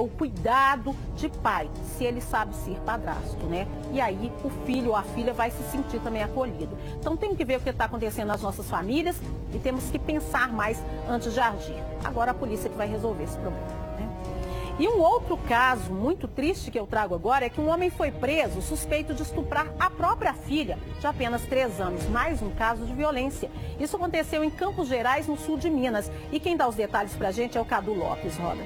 o cuidado de pai, se ele sabe ser padrasto, né? E aí o filho ou a filha vai se sentir também acolhido. Então temos que ver o que está acontecendo nas nossas famílias e temos que pensar mais antes de agir. Agora a polícia que vai resolver esse problema, né? E um outro caso muito triste que eu trago agora é que um homem foi preso suspeito de estuprar a própria filha de apenas 3 anos. Mais um caso de violência. Isso aconteceu em Campos Gerais, no sul de Minas. E quem dá os detalhes pra gente é o Cadu Lopes, Roda.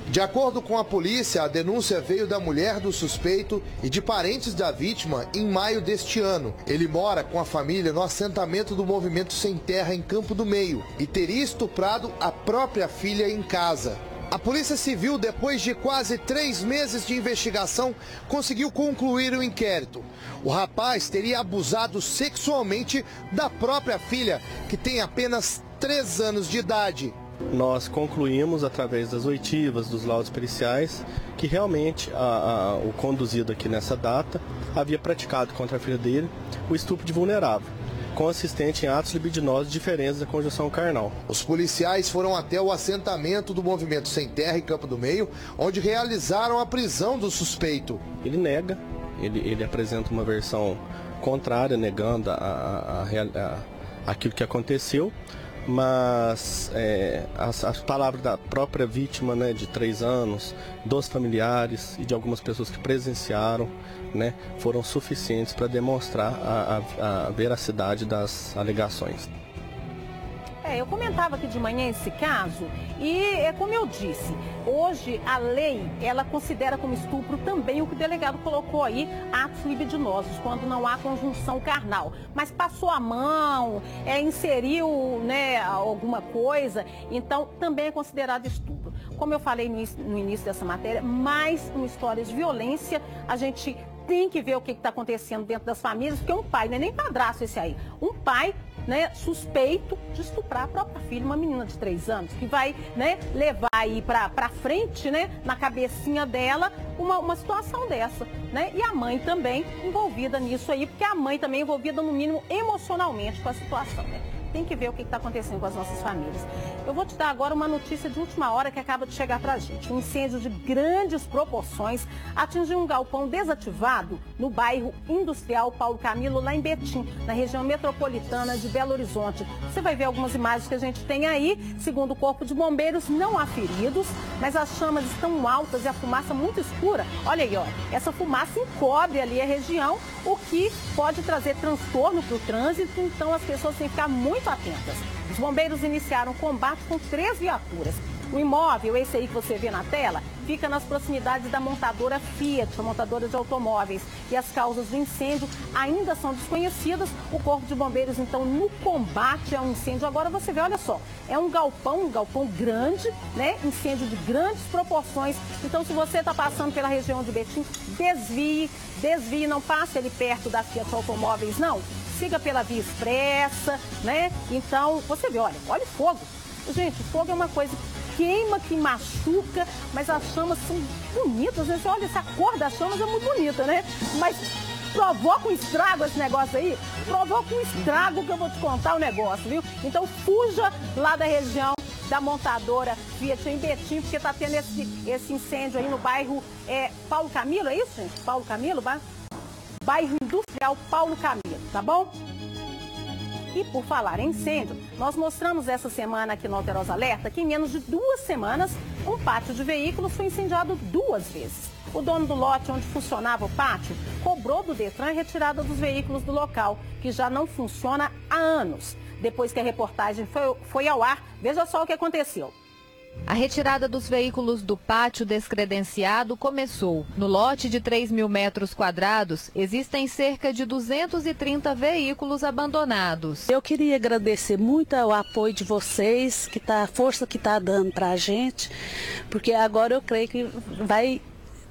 De acordo com a polícia, a denúncia veio da mulher do suspeito e de parentes da vítima em maio deste ano. Ele mora com a família no assentamento do Movimento Sem Terra em Campo do Meio e teria estuprado a própria filha em casa. A Polícia Civil, depois de quase 3 meses de investigação, conseguiu concluir o inquérito. O rapaz teria abusado sexualmente da própria filha, que tem apenas 3 anos de idade. Nós concluímos, através das oitivas, dos laudos periciais, que realmente o conduzido aqui nessa data havia praticado contra a filha dele o estupro de vulnerável, consistente em atos libidinosos diferentes da conjunção carnal. Os policiais foram até o assentamento do Movimento Sem Terra em Campo do Meio, onde realizaram a prisão do suspeito. Ele nega, ele apresenta uma versão contrária, negando aquilo que aconteceu, mas as palavras da própria vítima, né, de 3 anos, dos familiares e de algumas pessoas que presenciaram, né, foram suficientes para demonstrar a veracidade das alegações. Eu comentava aqui de manhã esse caso e é como eu disse, hoje a lei, ela considera como estupro também o que o delegado colocou aí, atos libidinosos, quando não há conjunção carnal. Mas passou a mão, inseriu, né, alguma coisa, então também é considerado estupro. Como eu falei no início dessa matéria, mais uma história de violência, a gente tem que ver o que está acontecendo dentro das famílias, porque um pai, não é nem padrasto esse aí, um pai, né, suspeito de estuprar a própria filha, uma menina de 3 anos, que vai, né, levar aí para frente, né, na cabecinha dela, uma situação dessa, né? E a mãe também envolvida nisso aí, porque a mãe também é envolvida, no mínimo, emocionalmente com a situação, né? tem que ver o que está acontecendo com as nossas famílias. Eu vou te dar agora uma notícia de última hora que acaba de chegar para a gente. Um incêndio de grandes proporções atingiu um galpão desativado no bairro Industrial Paulo Camilo, lá em Betim, na região metropolitana de Belo Horizonte. Você vai ver algumas imagens que a gente tem aí. Segundo o Corpo de Bombeiros, não há feridos, mas as chamas estão altas e a fumaça muito escura. Olha aí, ó, essa fumaça encobre ali a região, o que pode trazer transtorno para o trânsito, então as pessoas têm que ficar muito atentas. Os bombeiros iniciaram o combate com 3 viaturas. O imóvel, esse aí que você vê na tela, fica nas proximidades da montadora Fiat, a montadora de automóveis. E as causas do incêndio ainda são desconhecidas. O Corpo de Bombeiros, então, no combate ao incêndio. Agora você vê, olha só, é um galpão grande, né? Incêndio de grandes proporções. Então, se você está passando pela região de Betim, desvie, não passe ali perto da Fiat Automóveis, não. Siga pela via expressa, né? Então, você vê, olha o fogo. Gente, o fogo é uma coisa que queima, que machuca, mas as chamas são bonitas, né? Você olha, essa cor das chamas é muito bonita, né? Mas provoca um estrago esse negócio aí, provoca um estrago que eu vou te contar o negócio, viu? Então fuja lá da região da montadora Fiat em Betim, porque tá tendo esse incêndio aí no bairro Paulo Camilo, é isso, gente? Paulo Camilo, bairro Industrial Paulo Camilo, tá bom? E por falar em incêndio, nós mostramos essa semana aqui no Alterosa Alerta que em menos de 2 semanas, um pátio de veículos foi incendiado 2 vezes. O dono do lote onde funcionava o pátio cobrou do Detran a retirada dos veículos do local, que já não funciona há anos. Depois que a reportagem foi ao ar, veja só o que aconteceu. A retirada dos veículos do pátio descredenciado começou. No lote de 3.000 metros quadrados, existem cerca de 230 veículos abandonados. Eu queria agradecer muito o apoio de vocês, a força que está dando para a gente, porque agora eu creio que vai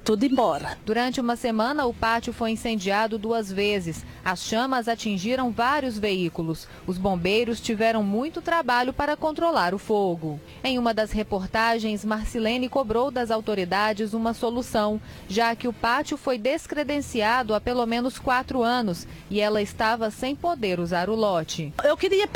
tudo embora. Durante uma semana, o pátio foi incendiado 2 vezes. As chamas atingiram vários veículos. Os bombeiros tiveram muito trabalho para controlar o fogo. Em uma das reportagens, Marcilene cobrou das autoridades uma solução, já que o pátio foi descredenciado há pelo menos 4 anos e ela estava sem poder usar o lote. Eu queria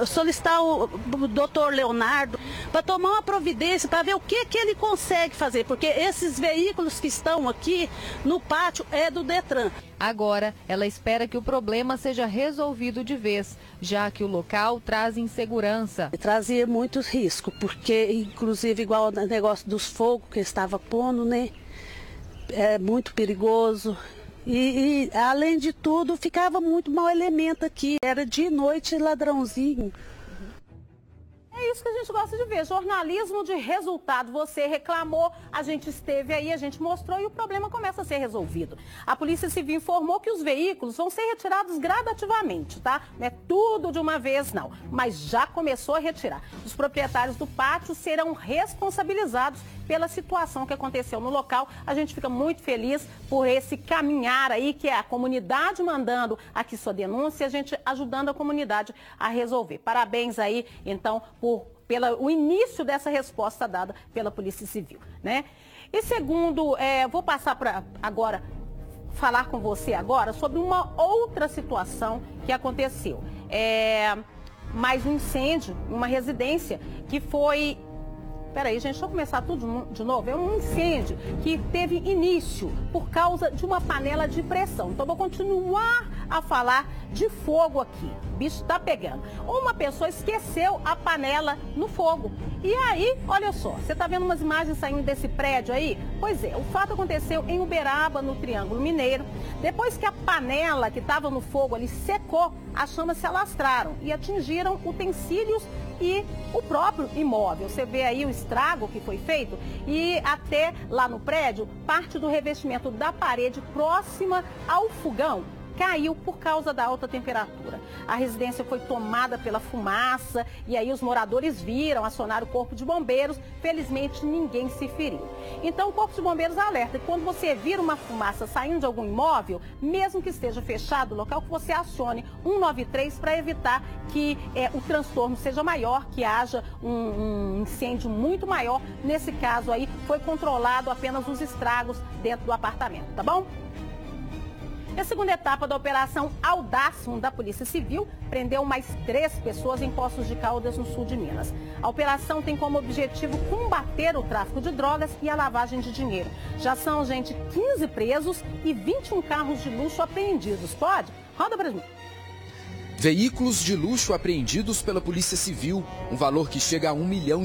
solicitar o doutor Leonardo para tomar uma providência, para ver o que ele consegue fazer, porque esses veículos que estão aqui no pátio é do Detran. Agora, ela espera que o problema seja resolvido de vez, já que o local traz insegurança. Trazia muitos riscos, porque inclusive igual o negócio dos fogos que estava pondo, né? É muito perigoso. E além de tudo, ficava muito mau elemento aqui. Era de noite ladrãozinho. É isso que a gente gosta de ver, jornalismo de resultado. Você reclamou, a gente esteve aí, a gente mostrou e o problema começa a ser resolvido. A Polícia Civil informou que os veículos vão ser retirados gradativamente, tá? Não é tudo de uma vez, não, mas já começou a retirar. Os proprietários do pátio serão responsabilizados pela situação que aconteceu no local. A gente fica muito feliz por esse caminhar aí, que é a comunidade mandando aqui sua denúncia e a gente ajudando a comunidade a resolver. Parabéns aí, então, pelo início dessa resposta dada pela Polícia Civil, né? E segundo, vou passar para agora falar com você agora sobre uma outra situação que aconteceu. Mais um incêndio em uma residência que foi... Peraí, gente, deixa eu começar tudo de novo. É um incêndio que teve início por causa de uma panela de pressão. Então, vou continuar a falar de fogo aqui. O bicho está pegando. Uma pessoa esqueceu a panela no fogo. E aí, olha só, você está vendo umas imagens saindo desse prédio aí? Pois é, o fato aconteceu em Uberaba, no Triângulo Mineiro. Depois que a panela que estava no fogo ali secou, as chamas se alastraram e atingiram utensílios e o próprio imóvel. Você vê aí o estrago que foi feito e até lá no prédio, parte do revestimento da parede próxima ao fogão caiu por causa da alta temperatura. A residência foi tomada pela fumaça e aí os moradores viram, acionaram o Corpo de Bombeiros. Felizmente, ninguém se feriu. Então, o Corpo de Bombeiros alerta que quando você vir uma fumaça saindo de algum imóvel, mesmo que esteja fechado o local, que você acione 193 para evitar que o transtorno seja maior, que haja um incêndio muito maior. Nesse caso aí, foi controlado apenas os estragos dentro do apartamento, tá bom? E a segunda etapa da Operação Audácio da Polícia Civil prendeu mais 3 pessoas em Poços de Caldas, no sul de Minas. A operação tem como objetivo combater o tráfico de drogas e a lavagem de dinheiro. Já são, gente, 15 presos e 21 carros de luxo apreendidos. Pode? Roda pra mim. Veículos de luxo apreendidos pela Polícia Civil, um valor que chega a R$1 milhão.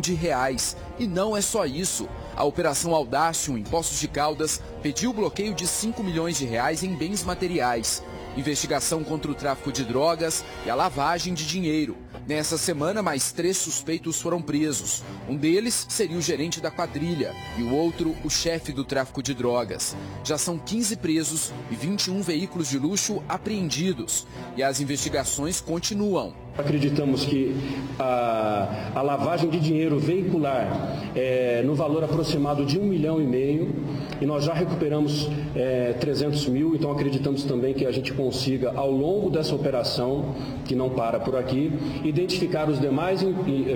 E não é só isso. A Operação Audácio, em Poços de Caldas, pediu o bloqueio de R$5 milhões em bens materiais. Investigação contra o tráfico de drogas e a lavagem de dinheiro. Nessa semana, mais 3 suspeitos foram presos. Um deles seria o gerente da quadrilha e o outro, o chefe do tráfico de drogas. Já são 15 presos e 21 veículos de luxo apreendidos. E as investigações continuam. Acreditamos que a lavagem de dinheiro veicular no valor aproximado de R$1,5 milhão e nós já recuperamos 300 mil, então acreditamos também que a gente consiga, ao longo dessa operação, que não para por aqui, identificar os demais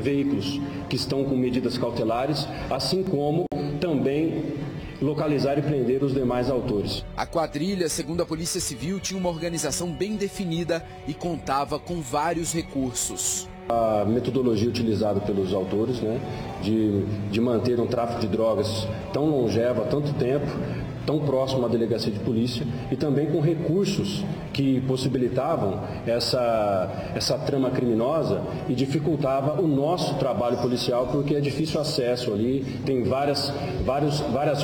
veículos que estão com medidas cautelares, assim como também localizar e prender os demais autores. A quadrilha, segundo a Polícia Civil, tinha uma organização bem definida e contava com vários recursos. A metodologia utilizada pelos autores, de manter um tráfico de drogas tão longevo há tanto tempo, tão próximo à delegacia de polícia e também com recursos que possibilitavam essa trama criminosa e dificultava o nosso trabalho policial, porque é difícil acesso ali, tem várias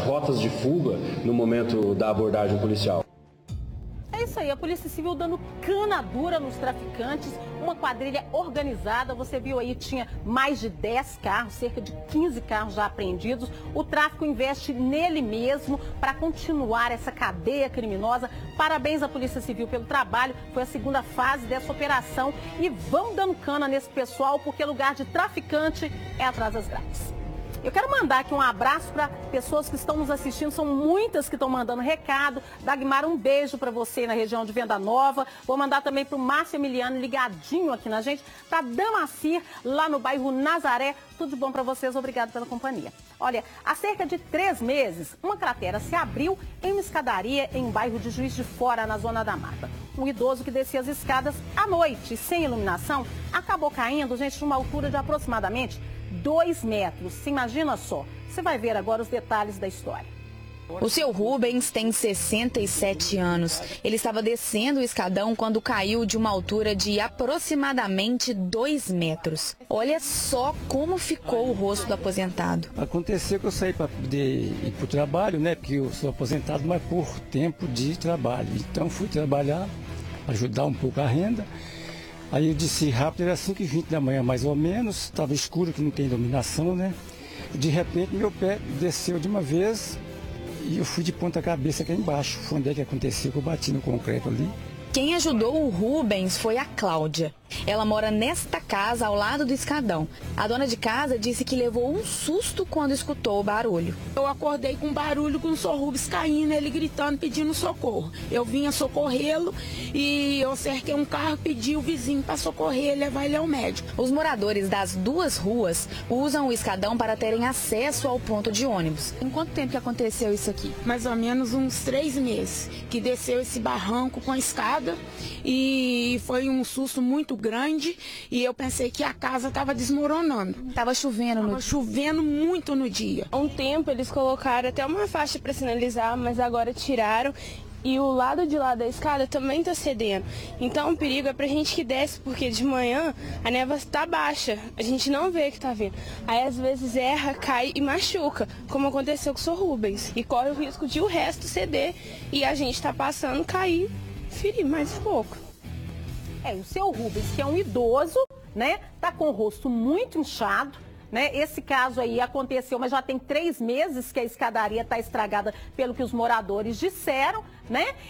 rotas de fuga no momento da abordagem policial. É isso aí, a Polícia Civil dando cana dura nos traficantes, uma quadrilha organizada. Você viu aí, tinha mais de 10 carros, cerca de 15 carros já apreendidos. O tráfico investe nele mesmo para continuar essa cadeia criminosa. Parabéns à Polícia Civil pelo trabalho, foi a segunda fase dessa operação. E vão dando cana nesse pessoal, porque lugar de traficante é atrás das grades. Eu quero mandar aqui um abraço para pessoas que estão nos assistindo, são muitas que estão mandando recado. Dagmar, um beijo para você na região de Venda Nova. Vou mandar também para o Márcio Emiliano, ligadinho aqui na gente, para Damacir, lá no bairro Nazaré. Tudo de bom para vocês, obrigado pela companhia. Olha, há cerca de 3 meses, uma cratera se abriu em uma escadaria em um bairro de Juiz de Fora, na Zona da Mata. Um idoso que descia as escadas à noite, sem iluminação, acabou caindo, gente, de uma altura de aproximadamente 2 metros. Se imagina só. Você vai ver agora os detalhes da história. O seu Rubens tem 67 anos. Ele estava descendo o escadão quando caiu de uma altura de aproximadamente 2 metros. Olha só como ficou o rosto do aposentado. Aconteceu que eu saí para poder ir para o trabalho, porque eu sou aposentado, mas por tempo de trabalho. Então fui trabalhar, ajudar um pouco a renda. Aí eu desci rápido, era 5h20 da manhã mais ou menos, estava escuro, que não tem iluminação, De repente meu pé desceu de uma vez e eu fui de ponta cabeça aqui embaixo. Foi onde é que aconteceu, que eu bati no concreto ali. Quem ajudou o Rubens foi a Cláudia. Ela mora nesta casa ao lado do escadão. A dona de casa disse que levou um susto quando escutou o barulho. Eu acordei com barulho, com o Sr. Rubens caindo, ele gritando, pedindo socorro. Eu vinha socorrê-lo e eu cerquei um carro, pedi o vizinho para socorrer e levar ele ao médico. Os moradores das 2 ruas usam o escadão para terem acesso ao ponto de ônibus. Em quanto tempo que aconteceu isso aqui? Mais ou menos uns 3 meses, que desceu esse barranco com a escada e foi um susto muito grande e eu pensei que a casa estava desmoronando. Estava chovendo Tava chovendo muito no dia. Há um tempo eles colocaram até uma faixa para sinalizar, mas agora tiraram. E o lado de lá da escada também está cedendo. Então o perigo é pra gente que desce, porque de manhã a névoa está baixa. A gente não vê que está vindo. Aí às vezes erra, cai e machuca, como aconteceu com o Sr. Rubens. E corre o risco de o resto ceder e a gente está passando, cair, ferir mais um pouco. O seu Rubens, que é um idoso, tá com o rosto muito inchado. Esse caso aí aconteceu, mas já tem 3 meses que a escadaria está estragada, pelo que os moradores disseram,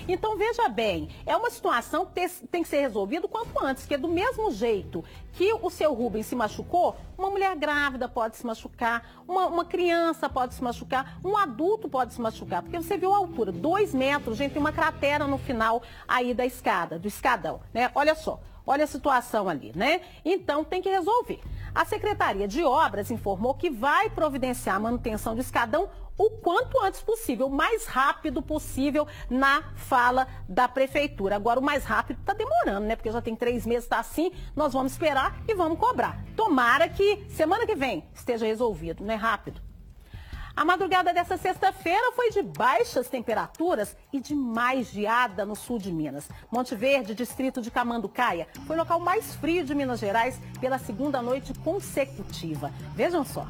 Então, veja bem, é uma situação que tem que ser resolvida o quanto antes, porque do mesmo jeito que o seu Rubens se machucou, uma mulher grávida pode se machucar, uma criança pode se machucar, um adulto pode se machucar, porque você viu a altura, 2 metros, gente, tem uma cratera no final aí da escada, do escadão, Olha só. Olha a situação ali, Então, tem que resolver. A Secretaria de Obras informou que vai providenciar a manutenção do escadão o quanto antes possível, o mais rápido possível na fala da prefeitura. Agora, o mais rápido está demorando, né? Porque já tem 3 meses, está assim, nós vamos esperar e vamos cobrar. Tomara que semana que vem esteja resolvido, não é rápido? A madrugada dessa sexta-feira foi de baixas temperaturas e de mais geada no sul de Minas. Monte Verde, distrito de Camanducaia, foi o local mais frio de Minas Gerais pela segunda noite consecutiva. Vejam só.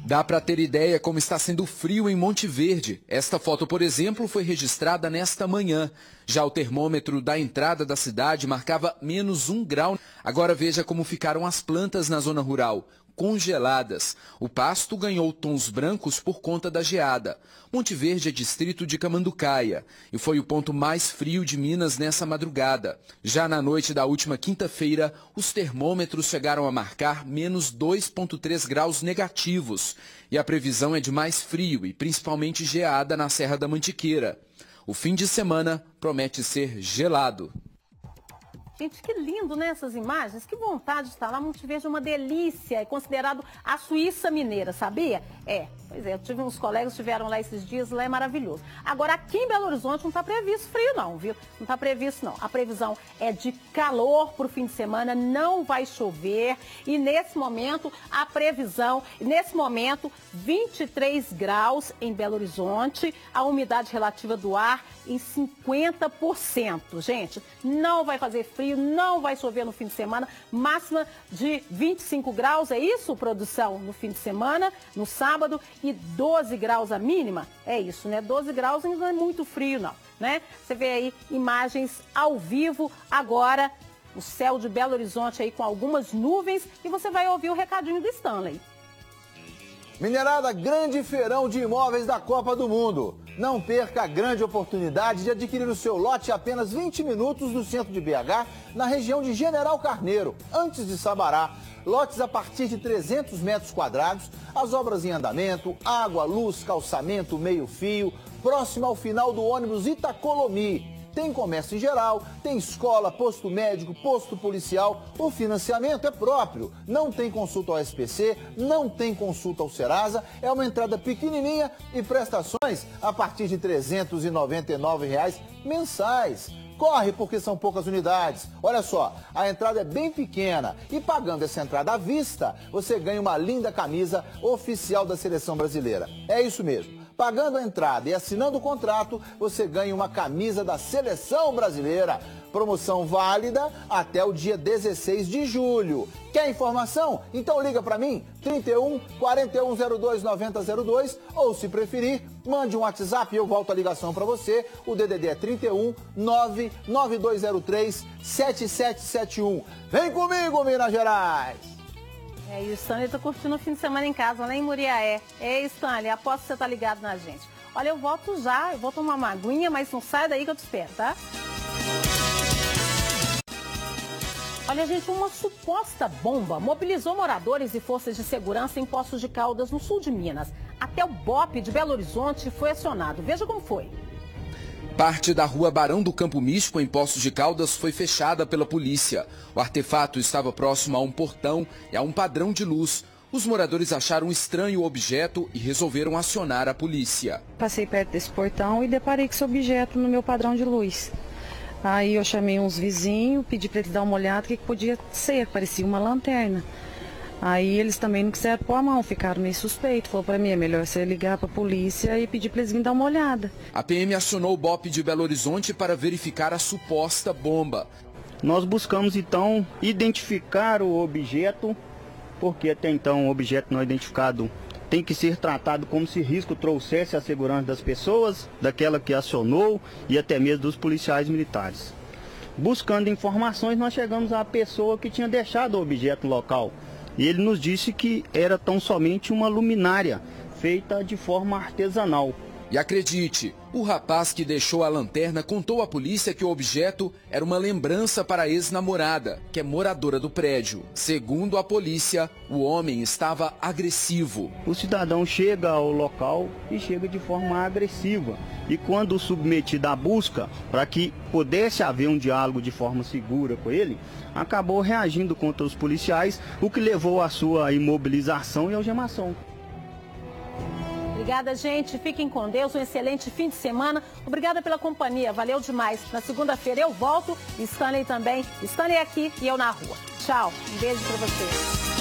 Dá para ter ideia como está sendo frio em Monte Verde. Esta foto, por exemplo, foi registrada nesta manhã. Já o termômetro da entrada da cidade marcava -1 grau. Agora veja como ficaram as plantas na zona rural. Congeladas. O pasto ganhou tons brancos por conta da geada. Monte Verde é distrito de Camanducaia e foi o ponto mais frio de Minas nessa madrugada. Já na noite da última quinta-feira, os termômetros chegaram a marcar -2,3 graus negativos e a previsão é de mais frio e principalmente geada na Serra da Mantiqueira. O fim de semana promete ser gelado. Gente, que lindo, né, essas imagens? Que vontade de estar lá. Monte Verde é uma delícia. É considerado a Suíça mineira, sabia? Pois é, eu tive uns colegas que estiveram lá esses dias, lá é maravilhoso. Agora, aqui em Belo Horizonte não está previsto frio não, viu? Não está previsto não. A previsão é de calor para o fim de semana, não vai chover. E nesse momento, a previsão, 23 graus em Belo Horizonte, a umidade relativa do ar em 50%. Gente, não vai fazer frio, não vai chover no fim de semana, máxima de 25 graus, é isso, produção, no fim de semana, no sábado, e 12 graus a mínima, é isso, né? 12 graus não é muito frio, não, né? Você vê aí imagens ao vivo agora, o céu de Belo Horizonte aí com algumas nuvens, e você vai ouvir o recadinho do Stanley. Minerada, grande feirão de imóveis da Copa do Mundo. Não perca a grande oportunidade de adquirir o seu lote em apenas 20 minutos no centro de BH, na região de General Carneiro, antes de Sabará. Lotes a partir de 300 metros quadrados, as obras em andamento, água, luz, calçamento, meio-fio, próximo ao final do ônibus Itacolomi. Tem comércio em geral, tem escola, posto médico, posto policial. O financiamento é próprio. Não tem consulta ao SPC, não tem consulta ao Serasa. É uma entrada pequenininha e prestações a partir de R$ 399 mensais. Corre porque são poucas unidades. Olha só, a entrada é bem pequena e pagando essa entrada à vista, você ganha uma linda camisa oficial da Seleção Brasileira. É isso mesmo. Pagando a entrada e assinando o contrato, você ganha uma camisa da Seleção Brasileira. Promoção válida até o dia 16 de julho. Quer informação? Então liga para mim, 31 4102 9002, ou se preferir, mande um WhatsApp e eu volto a ligação para você. O DDD é 31 99203 7771. Vem comigo, Minas Gerais! E o Stanley tá curtindo o fim de semana em casa, lá em Muriaé. Ei, Stanley, aposto que você tá ligado na gente. Olha, eu volto já, eu vou tomar uma aguinha, mas não sai daí que eu te espero, tá? Olha, gente, uma suposta bomba mobilizou moradores e forças de segurança em Poços de Caldas, no sul de Minas. Até o BOPE de Belo Horizonte foi acionado. Veja como foi. Parte da rua Barão do Campo Místico, em Poços de Caldas, foi fechada pela polícia. O artefato estava próximo a um portão e a um padrão de luz. Os moradores acharam estranho o objeto e resolveram acionar a polícia. Passei perto desse portão e deparei com esse objeto no meu padrão de luz. Aí eu chamei uns vizinhos, pedi para eles dar uma olhada, o que podia ser, parecia uma lanterna. Aí eles também não quiseram pôr a mão, ficaram meio suspeitos. Falou para mim, é melhor você ligar para a polícia e pedir para eles virem dar uma olhada. A PM acionou o BOPE de Belo Horizonte para verificar a suposta bomba. Nós buscamos então identificar o objeto, porque até então o objeto não identificado tem que ser tratado como se risco trouxesse a segurança das pessoas, daquela que acionou e até mesmo dos policiais militares. Buscando informações, nós chegamos à pessoa que tinha deixado o objeto no local. E ele nos disse que era tão somente uma luminária, feita de forma artesanal. E acredite, o rapaz que deixou a lanterna contou à polícia que o objeto era uma lembrança para a ex-namorada, que é moradora do prédio. Segundo a polícia, o homem estava agressivo. O cidadão chega ao local e chega de forma agressiva. E quando submetido à busca, para que pudesse haver um diálogo de forma segura com ele, acabou reagindo contra os policiais, o que levou à sua imobilização e algemação. Obrigada, gente. Fiquem com Deus. Um excelente fim de semana. Obrigada pela companhia. Valeu demais. Na segunda-feira eu volto. Stanley também. Stanley aqui e eu na rua. Tchau. Um beijo pra vocês.